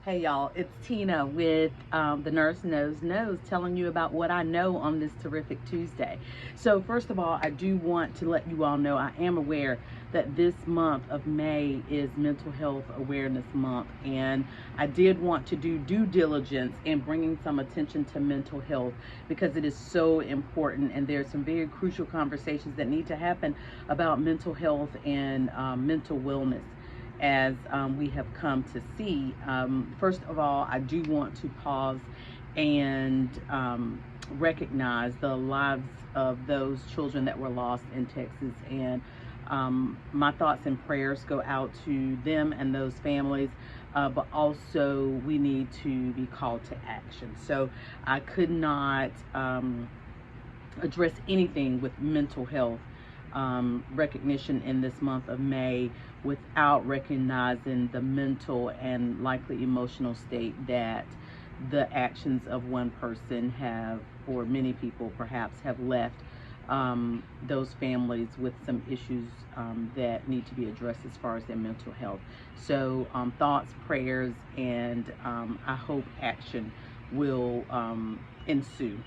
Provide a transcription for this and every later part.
Hey y'all, it's Tina with the Nurse Knows telling you about what I know on this terrific Tuesday. So first of all, I do want to let you all know I am aware that this month of May is Mental Health Awareness Month, and I did want to do due diligence in bringing some attention to mental health because it is so important, and there's some very crucial conversations that need to happen about mental health and mental wellness as we have come to see. First of all, I do want to pause and recognize the lives of those children that were lost in Texas. And my thoughts and prayers go out to them and those families. But also, we need to be called to action. So I could not address anything with mental health recognition in this month of May without recognizing the mental and likely emotional state that the actions of one person have, or many people perhaps, have left those families with some issues that need to be addressed as far as their mental health. So thoughts, prayers, and I hope action will ensue.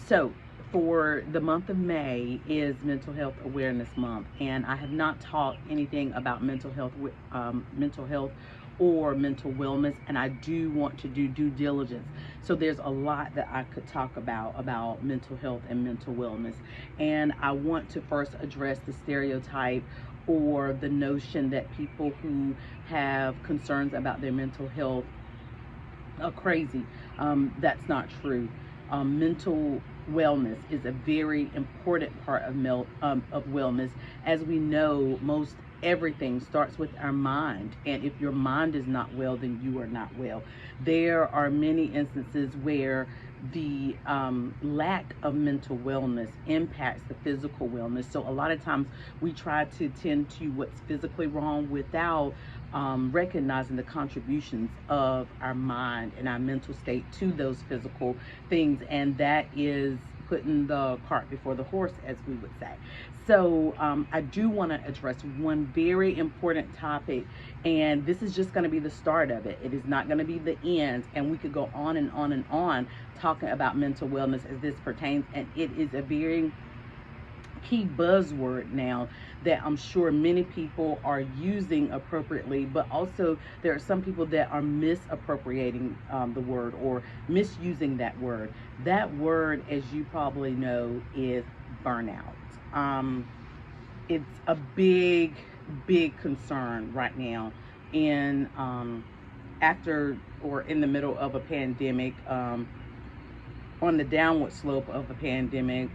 So for the month of May is Mental Health Awareness Month, and I have not talked anything about mental health or mental wellness, and I do want to do due diligence. So there's a lot that I could talk about mental health and mental wellness, and I want to first address the stereotype or the notion that people who have concerns about their mental health are crazy. That's not true. Mental wellness is a very important part of wellness. As we know, most everything starts with our mind, and if your mind is not well, then you are not well. There are many instances where the lack of mental wellness impacts the physical wellness. So a lot of times we try to tend to what's physically wrong without recognizing the contributions of our mind and our mental state to those physical things, and that is putting the cart before the horse, as we would say. So I do want to address one very important topic, and this is just going to be the start of it. It is not going to be the end, and we could go on and on and on talking about mental wellness as this pertains, and it is a very key buzzword now that I'm sure many people are using appropriately, but also there are some people that are misappropriating the word or misusing that word. That word, as you probably know, is burnout. It's a big concern right now in after or in the middle of a pandemic, on the downward slope of a pandemic,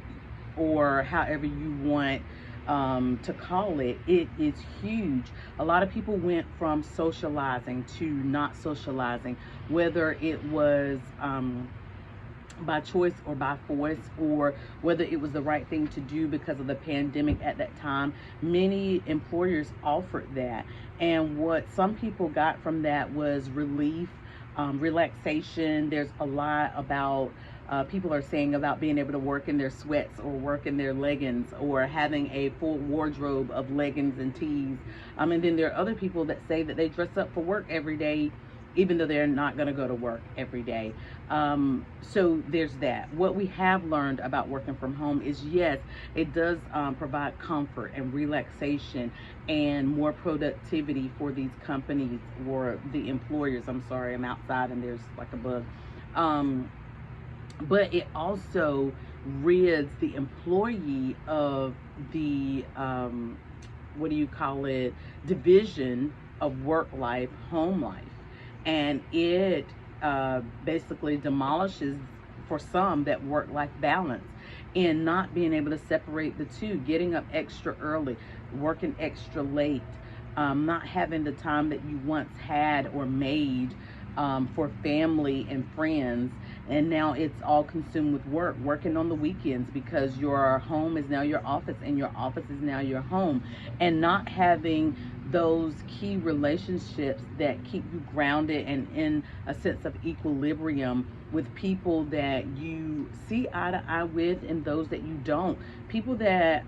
or however you want to call it. It is huge. A lot of people went from socializing to not socializing, whether it was by choice or by force, or whether it was the right thing to do because of the pandemic at that time. Many employers offered that, and what some people got from that was relief, relaxation. There's a lot about people are saying about being able to work in their sweats or work in their leggings or having a full wardrobe of leggings and tees. And then there are other people that say that they dress up for work every day, even though they're not going to go to work every day. So there's that. What we have learned about working from home is, yes, it does provide comfort and relaxation and more productivity for these companies or the employers. I'm sorry, I'm outside and there's like a bug. But it also rids the employee of the what do you call it, division of work life, home life, and it basically demolishes for some that work-life balance and not being able to separate the two, getting up extra early, working extra late, not having the time that you once had or made for family and friends, and now it's all consumed with work, working on the weekends because your home is now your office and your office is now your home, and not having those key relationships that keep you grounded and in a sense of equilibrium with people that you see eye to eye with and those that you don't. People that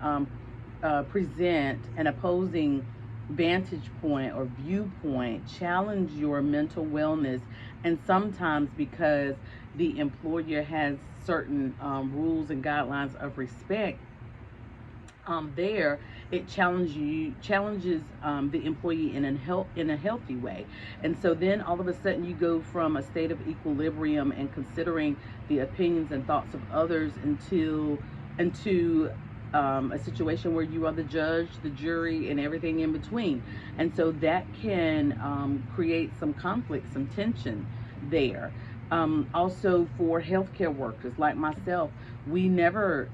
present an opposing vantage point or viewpoint, challenge your mental wellness. And sometimes because the employer has certain rules and guidelines of respect, there it challenges the employee in a healthy way. And so then all of a sudden you go from a state of equilibrium and considering the opinions and thoughts of others into a situation where you are the judge, the jury, and everything in between. And so that can create some conflict, some tension there. Also, for healthcare workers like myself, we never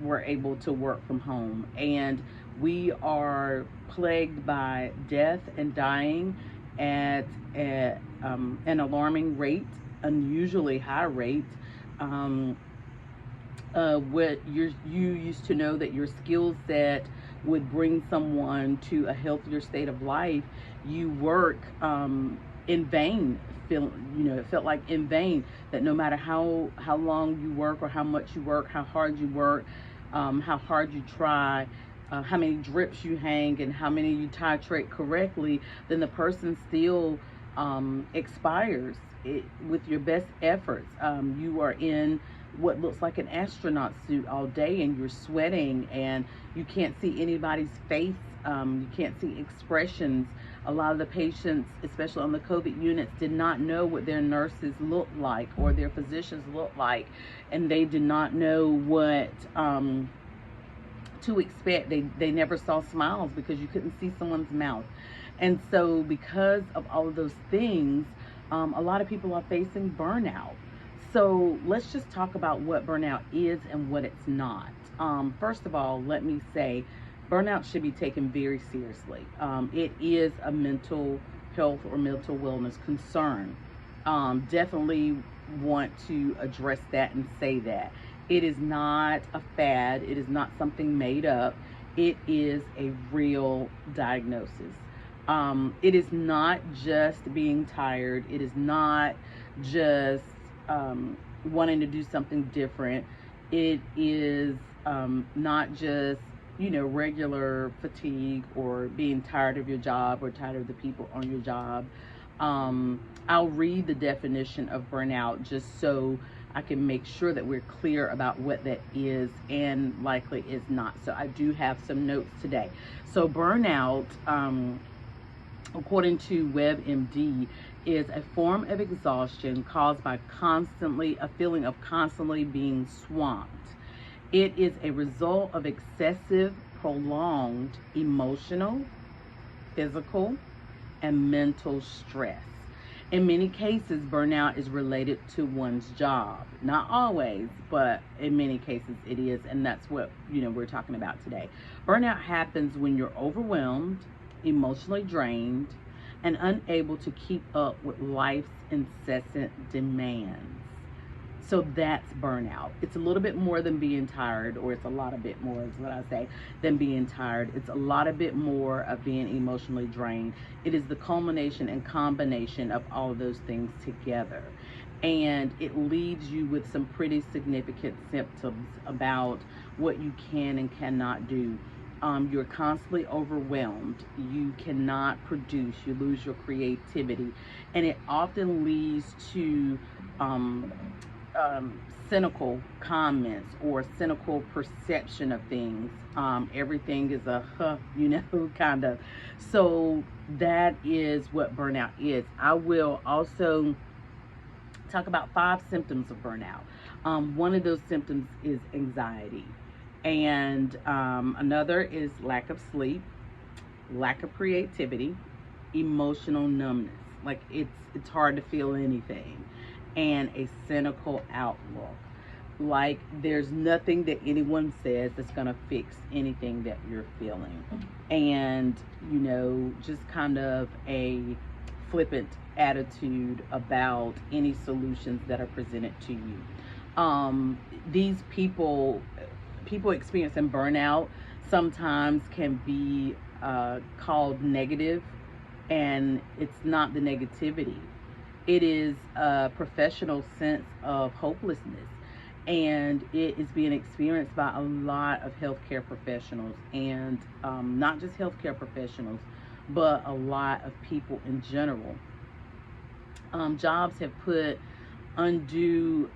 were able to work from home, and we are plagued by death and dying at an alarming rate, unusually high rate. Um, what you used to know that your skill set would bring someone to a healthier state of life, you work in vain. It felt like in vain, that no matter how long you work or how much you work, how hard you work, how hard you try, how many drips you hang, and how many you titrate correctly, then the person still expires with your best efforts. You are in what looks like an astronaut suit all day, and you're sweating, and you can't see anybody's face. You can't see expressions. A lot of the patients, especially on the COVID units, did not know what their nurses looked like or their physicians looked like, and they did not know what to expect. They never saw smiles because you couldn't see someone's mouth. And so because of all of those things, a lot of people are facing burnout. So let's just talk about what burnout is and what it's not. First of all, let me say burnout should be taken very seriously. It is a mental health or mental wellness concern. Definitely want to address that and say that. It is not a fad. It is not something made up. It is a real diagnosis. It is not just being tired. It is not just wanting to do something different. It is not just regular fatigue or being tired of your job or tired of the people on your job. I'll read the definition of burnout just so I can make sure that we're clear about what that is and likely is not. So I do have some notes today. So burnout, according to WebMD, is a form of exhaustion caused by a feeling of constantly being swamped. It is a result of excessive, prolonged emotional, physical, and mental stress. In many cases, burnout is related to one's job. Not always, but in many cases it is, and that's what we're talking about today. Burnout happens when you're overwhelmed, emotionally drained, and unable to keep up with life's incessant demands. So that's burnout. It's a little bit more than being tired, or it's a lot of bit more is what I say, than being tired. It's a lot of bit more of being emotionally drained. It is the culmination and combination of all of those things together. And it leaves you with some pretty significant symptoms about what you can and cannot do. You're constantly overwhelmed. You cannot produce. You lose your creativity. And it often leads to cynical comments or cynical perception of things. Everything is a kind of. So that is what burnout is. I will also talk about 5 symptoms of burnout. One of those symptoms is anxiety. And another is lack of sleep, lack of creativity, emotional numbness. Like it's hard to feel anything. And a cynical outlook. Like there's nothing that anyone says that's going to fix anything that you're feeling. And, just kind of a flippant attitude about any solutions that are presented to you. These people experiencing burnout sometimes can be called negative, and it's not the negativity. It is a professional sense of hopelessness. and it is being experienced by a lot of healthcare professionals, and not just healthcare professionals, but a lot of people in general. Jobs have put undue,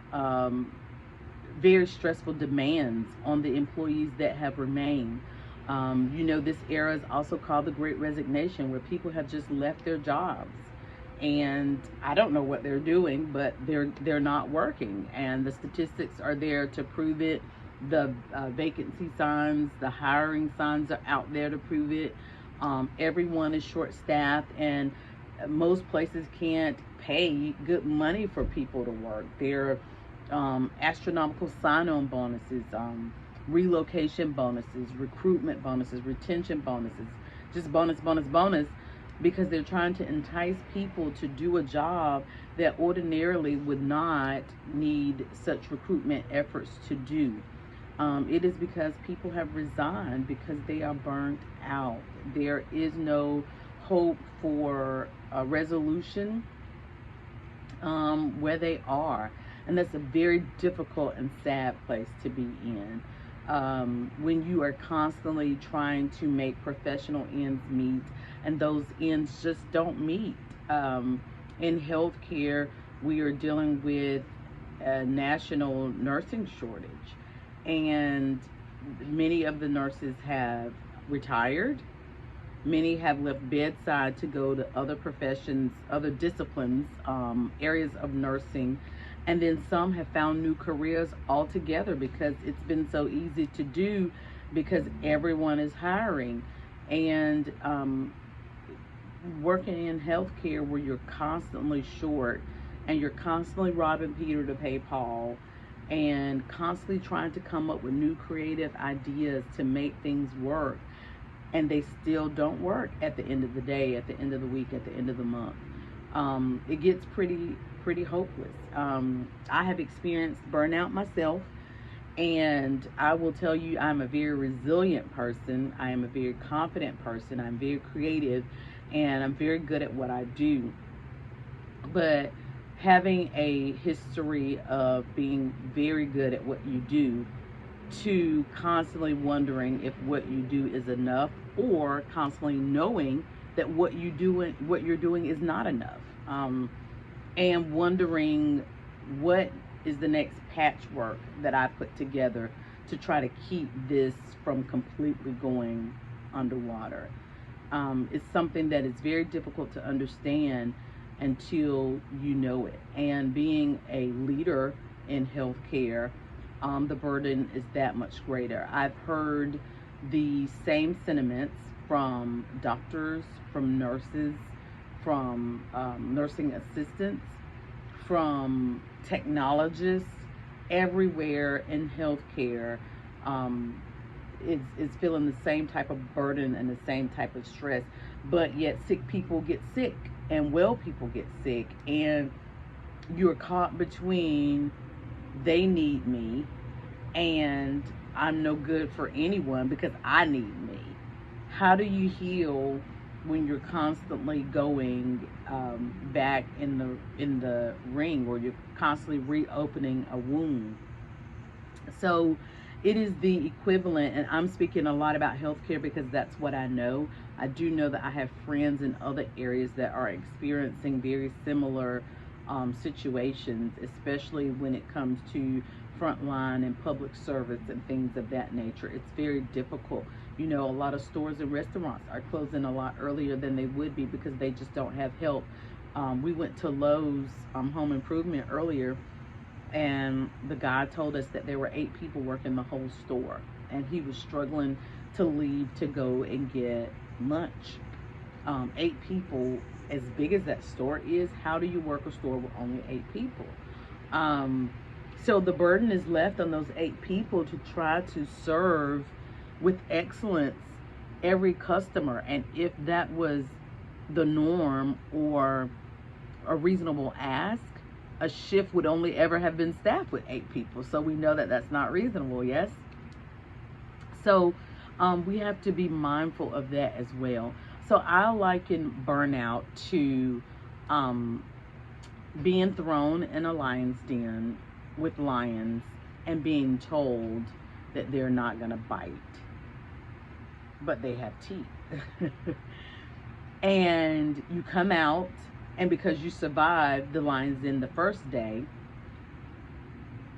very stressful demands on the employees that have remained. This era is also called the Great Resignation, where people have just left their jobs, and I don't know what they're doing, but they're not working, and the statistics are there to prove it. The vacancy signs, the hiring signs are out there to prove it. Everyone is short-staffed, and most places can't pay good money for people to work. There are astronomical sign-on bonuses, relocation bonuses, recruitment bonuses, retention bonuses, just bonus, bonus, bonus, because they're trying to entice people to do a job that ordinarily would not need such recruitment efforts to do. It is because people have resigned because they are burnt out. There is no hope for a resolution where they are. And that's a very difficult and sad place to be in. When you are constantly trying to make professional ends meet, and those ends just don't meet. In healthcare, we are dealing with a national nursing shortage, and many of the nurses have retired. Many have left bedside to go to other professions, other disciplines, areas of nursing, and then some have found new careers altogether because it's been so easy to do because everyone is hiring. And working in healthcare where you're constantly short and you're constantly robbing Peter to pay Paul and constantly trying to come up with new creative ideas to make things work, and they still don't work at the end of the day, at the end of the week, at the end of the month. It gets pretty hopeless. I have experienced burnout myself, and I will tell you, I'm a very resilient person. I am a very confident person. I'm very creative, and I'm very good at what I do. But having a history of being very good at what you do, to constantly wondering if what you do is enough, or constantly knowing that what you're doing is not enough, and wondering what is the next patchwork that I put together to try to keep this from completely going underwater. It's something that is very difficult to understand until you know it. And being a leader in healthcare, the burden is that much greater. I've heard the same sentiments from doctors, from nurses, from nursing assistants, from technologists. Everywhere in healthcare is feeling the same type of burden and the same type of stress, but yet sick people get sick and well people get sick, and you're caught between they need me and I'm no good for anyone because I need me. How do you heal when you're constantly going back in the ring, or you're constantly reopening a wound? So it is the equivalent, and I'm speaking a lot about healthcare because that's what I know. I do know that I have friends in other areas that are experiencing very similar situations, especially when it comes to frontline and public service and things of that nature. It's very difficult. A lot of stores and restaurants are closing a lot earlier than they would be because they just don't have help. We went to Lowe's Home Improvement earlier, and the guy told us that there were 8 people working the whole store, and he was struggling to leave to go and get lunch. 8 people, as big as that store is, how do you work a store with only 8 people? So the burden is left on those 8 people to try to serve with excellence every customer. And if that was the norm or a reasonable ask, a shift would only ever have been staffed with 8 people. So we know that that's not reasonable, yes? So we have to be mindful of that as well. So I liken burnout to being thrown in a lion's den with lions and being told that they're not going to bite, but they have teeth. And you come out, and because you survived the lions in the first day,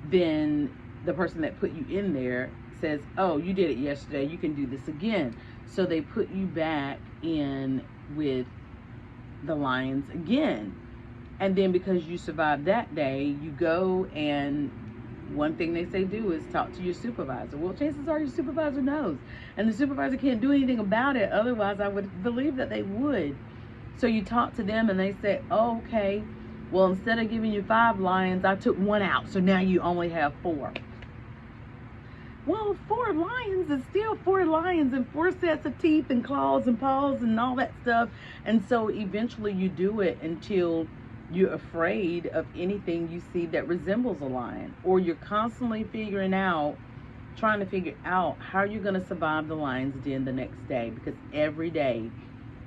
then the person that put you in there says, oh, you did it yesterday, you can do this again. So they put you back in with the lions again. And then because you survived that day, you go, and one thing they say do is talk to your supervisor. Well, chances are your supervisor knows, and the supervisor can't do anything about it. Otherwise, I would believe that they would. So you talk to them, and they say, oh, okay, well, instead of giving you 5 lions, I took 1 out, so now you only have 4. Well, 4 lions is still 4 lions and 4 sets of teeth and claws and paws and all that stuff. And so eventually you do it until you're afraid of anything you see that resembles a lion, or you're constantly trying to figure out how you're going to survive the lion's den the next day, because every day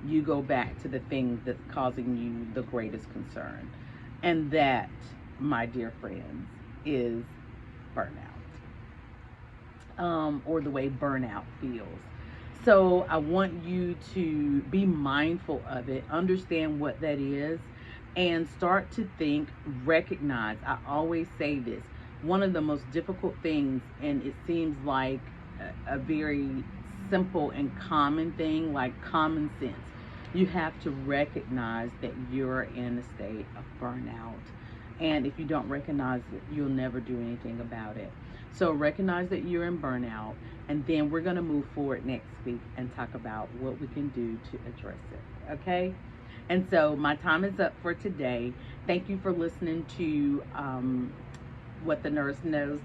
you go back to the thing that's causing you the greatest concern. And that, my dear friends, is burnout. Or the way burnout feels. So I want you to be mindful of it, understand what that is, and start to think, recognize. I always say this, one of the most difficult things, and it seems like a very simple and common thing, like common sense. You have to recognize that you're in a state of burnout. And if you don't recognize it, you'll never do anything about it. So recognize that you're in burnout, and then we're going to move forward next week and talk about what we can do to address it. Okay? And so my time is up for today. Thank you for listening to What the Nurse Knows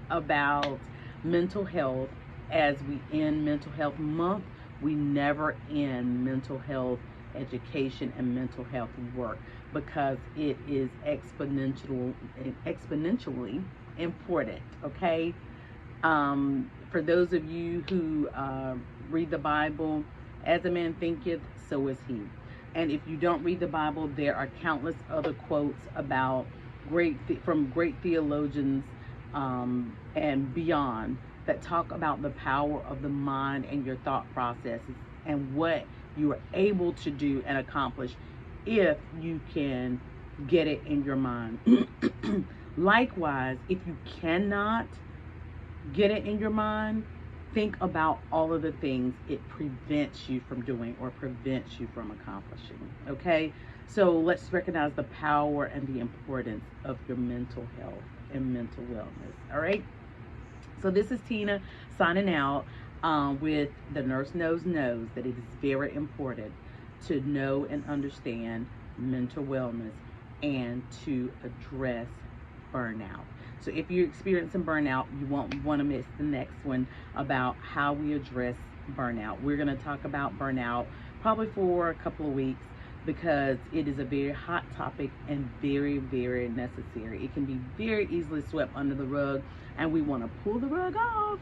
about mental health. As we end Mental Health Month, we never end mental health education and mental health work, because it is exponentially important. Okay, for those of you who read the Bible, as a man thinketh, so is he. And if you don't read the Bible, there are countless other quotes about from great theologians and beyond, that talk about the power of the mind and your thought processes, and what you are able to do and accomplish if you can get it in your mind. Likewise, if you cannot get it in your mind, think about all of the things it prevents you from doing or prevents you from accomplishing. Okay? So let's recognize the power and the importance of your mental health and mental wellness. All right? So this is Tina signing out with The Nurse Knows that it is very important to know and understand mental wellness and to address burnout. So if you're experiencing burnout, you won't want to miss the next one about how we address burnout. We're going to talk about burnout probably for a couple of weeks, because it is a very hot topic and very, very necessary. It can be very easily swept under the rug, and we want to pull the rug off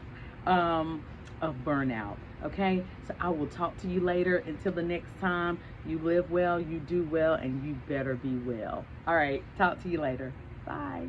of burnout. Okay, so I will talk to you later. Until the next time, you live well, you do well, and you better be well. All right, talk to you later. Bye.